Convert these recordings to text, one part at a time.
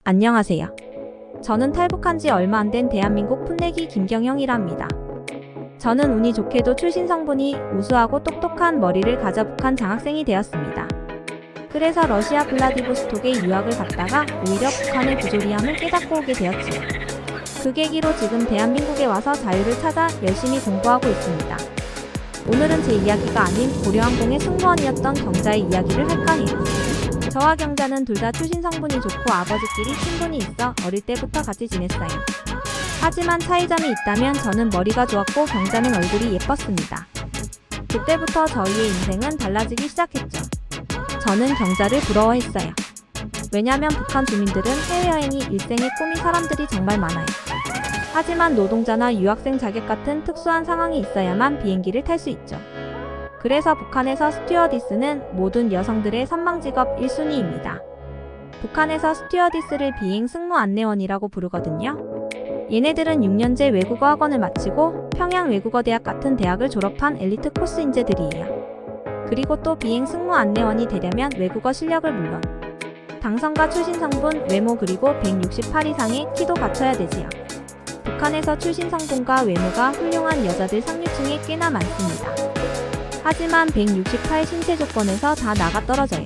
안녕하세요. 저는 탈북한 지 얼마 안 된 대한민국 풋내기 김경영이랍니다. 저는 운이 좋게도 출신 성분이 우수하고 똑똑한 머리를 가져 북한 장학생이 되었습니다. 그래서 러시아 블라디보스톡에 유학을 갔다가 오히려 북한의 부조리함을 깨닫고 오게 되었지요. 그 계기로 지금 대한민국에 와서 자유를 찾아 열심히 공부하고 있습니다. 오늘은 제 이야기가 아닌 고려항공의 승무원이었던 경자의 이야기를 할까 해요. 저와 경자는 둘 다 출신 성분이 좋고 아버지끼리 친분이 있어 어릴 때부터 같이 지냈어요. 하지만 차이점이 있다면 저는 머리가 좋았고 경자는 얼굴이 예뻤습니다. 그때부터 저희의 인생은 달라지기 시작했죠. 저는 경자를 부러워했어요. 왜냐면 북한 주민들은 해외여행이 일생의 꿈인 사람들이 정말 많아요. 하지만 노동자나 유학생 자격 같은 특수한 상황이 있어야만 비행기를 탈 수 있죠. 그래서 북한에서 스튜어디스는 모든 여성들의 선망직업 1순위입니다. 북한에서 스튜어디스를 비행 승무 안내원이라고 부르거든요. 얘네들은 6년제 외국어 학원을 마치고 평양 외국어대학 같은 대학을 졸업한 엘리트 코스 인재들이에요. 그리고 또 비행 승무 안내원이 되려면 외국어 실력을 물론 당성과 출신 성분, 외모 그리고 168 이상의 키도 갖춰야 되지요. 북한에서 출신 성분과 외모가 훌륭한 여자들 상류층에 꽤나 많습니다. 하지만 168 신체 조건에서 다 나가 떨어져요.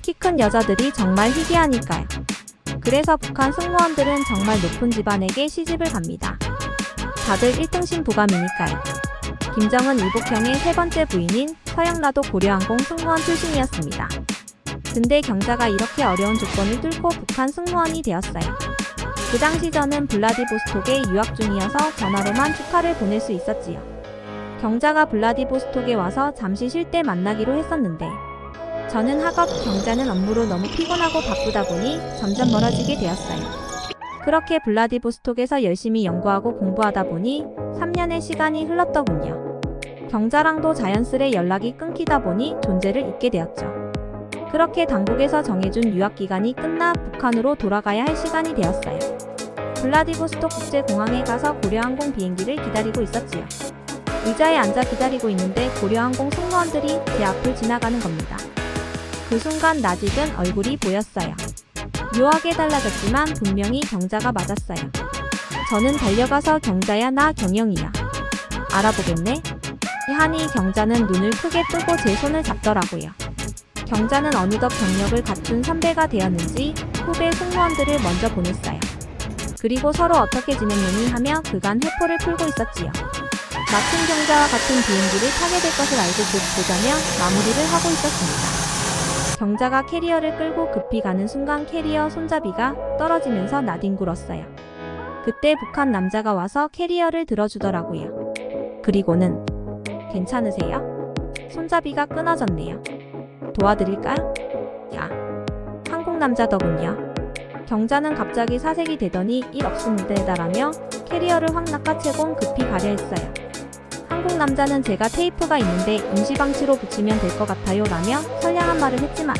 키 큰 여자들이 정말 희귀하니까요. 그래서 북한 승무원들은 정말 높은 집안에게 시집을 갑니다. 다들 1등 신부감이니까요. 김정은 이복형의 세 번째 부인인 서영라도 고려항공 승무원 출신이었습니다. 근데 경자가 이렇게 어려운 조건을 뚫고 북한 승무원이 되었어요. 그 당시 저는 블라디보스톡에 유학 중이어서 전화로만 축하를 보낼 수 있었지요. 경자가 블라디보스톡에 와서 잠시 쉴 때 만나기로 했었는데 저는 학업, 경자는 업무로 너무 피곤하고 바쁘다 보니 점점 멀어지게 되었어요. 그렇게 블라디보스톡에서 열심히 연구하고 공부하다 보니 3년의 시간이 흘렀더군요. 경자랑도 자연스레 연락이 끊기다 보니 존재를 잊게 되었죠. 그렇게 당국에서 정해준 유학기간이 끝나 북한으로 돌아가야 할 시간이 되었어요. 블라디보스톡 국제공항에 가서 고려항공 비행기를 기다리고 있었지요. 의자에 앉아 기다리고 있는데 고려항공 승무원들이 제 앞을 지나가는 겁니다. 그 순간 낯익은 얼굴이 보였어요. 묘하게 달라졌지만 분명히 경자가 맞았어요. 저는 달려가서 경자야 나 경영이야. 알아보겠네? 하니 경자는 눈을 크게 뜨고 제 손을 잡더라고요. 경자는 어느덧 경력을 갖춘 선배가 되었는지 후배 승무원들을 먼저 보냈어요. 그리고 서로 어떻게 지냈느니 하며 그간 회포를 풀고 있었지요. 마침 경자와 같은 비행기를 타게 될 것을 알고 곧 보자며 마무리를 하고 있었습니다. 경자가 캐리어를 끌고 급히 가는 순간 캐리어 손잡이가 떨어지면서 나뒹굴었어요. 그때 북한 남자가 와서 캐리어를 들어주더라고요. 그리고는 괜찮으세요? 손잡이가 끊어졌네요. 도와드릴까요? 야, 한국 남자더군요. 경자는 갑자기 사색이 되더니 일 없습니다라며 캐리어를 확 낚아채곤 급히 가려 했어요. 한국 남자는 제가 테이프가 있는데 임시방치로 붙이면 될 것 같아요 라며 선량한 말을 했지만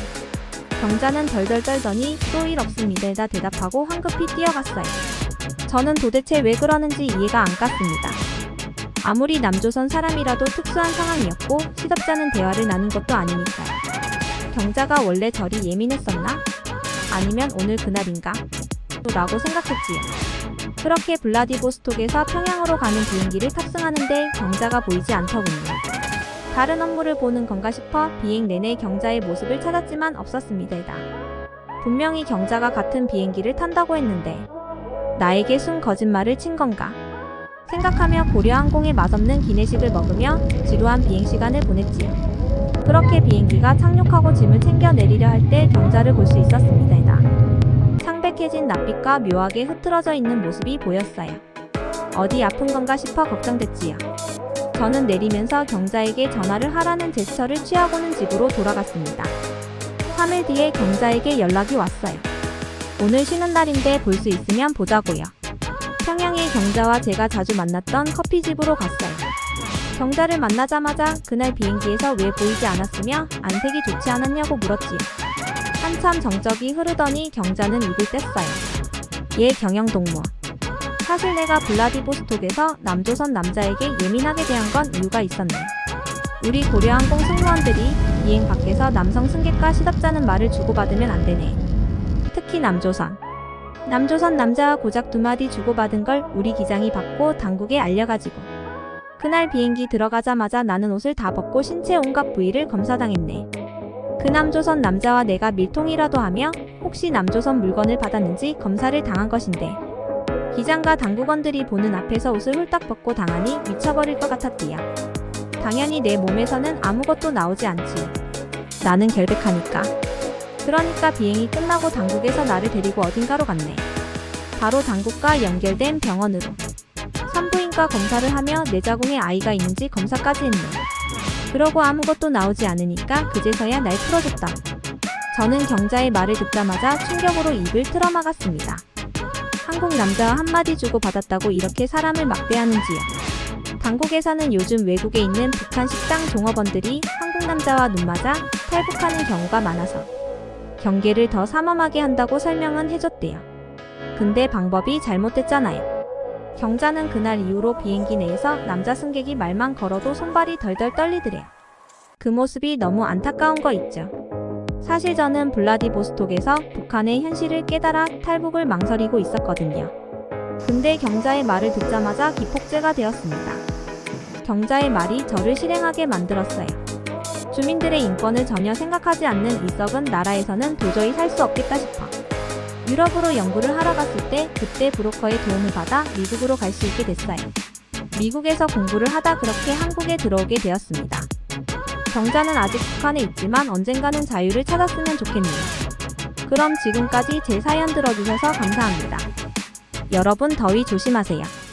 경자는 덜덜 떨더니 또 일 없습니다에다 대답하고 황급히 뛰어갔어요. 저는 도대체 왜 그러는지 이해가 안 갔습니다. 아무리 남조선 사람이라도 특수한 상황이었고 시덥잖은 대화를 나눈 것도 아니니까요. 경자가 원래 저리 예민했었나? 아니면 오늘 그날인가? 라고 생각했지요. 그렇게 블라디보스톡에서 평양으로 가는 비행기를 탑승하는데 경자가 보이지 않더군요. 다른 업무를 보는 건가 싶어 비행 내내 경자의 모습을 찾았지만 없었습니다. 분명히 경자가 같은 비행기를 탄다고 했는데 나에게 순 거짓말을 친 건가? 생각하며 고려항공의 맛없는 기내식을 먹으며 지루한 비행시간을 보냈지요. 그렇게 비행기가 착륙하고 짐을 챙겨 내리려 할 때 경자를 볼 수 있었습니다. 창백해진 낯빛과 묘하게 흐트러져 있는 모습이 보였어요. 어디 아픈 건가 싶어 걱정됐지요. 저는 내리면서 경자에게 전화를 하라는 제스처를 취하고는 집으로 돌아갔습니다. 3일 뒤에 경자에게 연락이 왔어요. 오늘 쉬는 날인데 볼 수 있으면 보자고요. 평양의 경자와 제가 자주 만났던 커피집으로 갔어요. 경자를 만나자마자 그날 비행기에서 왜 보이지 않았으며 안색이 좋지 않았냐고 물었지요. 한참 정적이 흐르더니 경자는 입을 뗐어요. 얘 경영동무. 사실 내가 블라디보스톡에서 남조선 남자에게 예민하게 대한 건 이유가 있었네. 우리 고려항공 승무원들이 비행 밖에서 남성 승객과 시덥잖은 말을 주고받으면 안 되네. 특히 남조선. 남조선 남자와 고작 2마디 주고받은 걸 우리 기장이 받고 당국에 알려가지고 그날 비행기 들어가자마자 나는 옷을 다 벗고 신체 온갖 부위를 검사당했네. 그 남조선 남자와 내가 밀통이라도 하며 혹시 남조선 물건을 받았는지 검사를 당한 것인데 기장과 당국원들이 보는 앞에서 옷을 홀딱 벗고 당하니 미쳐버릴 것 같았디야. 당연히 내 몸에서는 아무것도 나오지 않지. 나는 결백하니까. 그러니까 비행이 끝나고 당국에서 나를 데리고 어딘가로 갔네. 바로 당국과 연결된 병원으로. 산부인과 검사를 하며 내 자궁에 아이가 있는지 검사까지 했네. 그러고 아무것도 나오지 않으니까 그제서야 날 풀어줬다. 저는 경자의 말을 듣자마자 충격으로 입을 틀어막았습니다. 한국 남자와 한마디 주고 받았다고 이렇게 사람을 막대하는지요. 당국에서는 요즘 외국에 있는 북한 식당 종업원들이 한국 남자와 눈맞아 탈북하는 경우가 많아서 경계를 더 삼엄하게 한다고 설명은 해줬대요. 근데 방법이 잘못됐잖아요. 경자는 그날 이후로 비행기 내에서 남자 승객이 말만 걸어도 손발이 덜덜 떨리더래요. 그 모습이 너무 안타까운 거 있죠. 사실 저는 블라디보스톡에서 북한의 현실을 깨달아 탈북을 망설이고 있었거든요. 근데 경자의 말을 듣자마자 기폭제가 되었습니다. 경자의 말이 저를 실행하게 만들었어요. 주민들의 인권을 전혀 생각하지 않는 이 썩은 나라에서는 도저히 살 수 없겠다 싶어 유럽으로 연구를 하러 갔을 때 그때 브로커의 도움을 받아 미국으로 갈 수 있게 됐어요. 미국에서 공부를 하다 그렇게 한국에 들어오게 되었습니다. 경자는 아직 북한에 있지만 언젠가는 자유를 찾았으면 좋겠네요. 그럼 지금까지 제 사연 들어주셔서 감사합니다. 여러분 더위 조심하세요.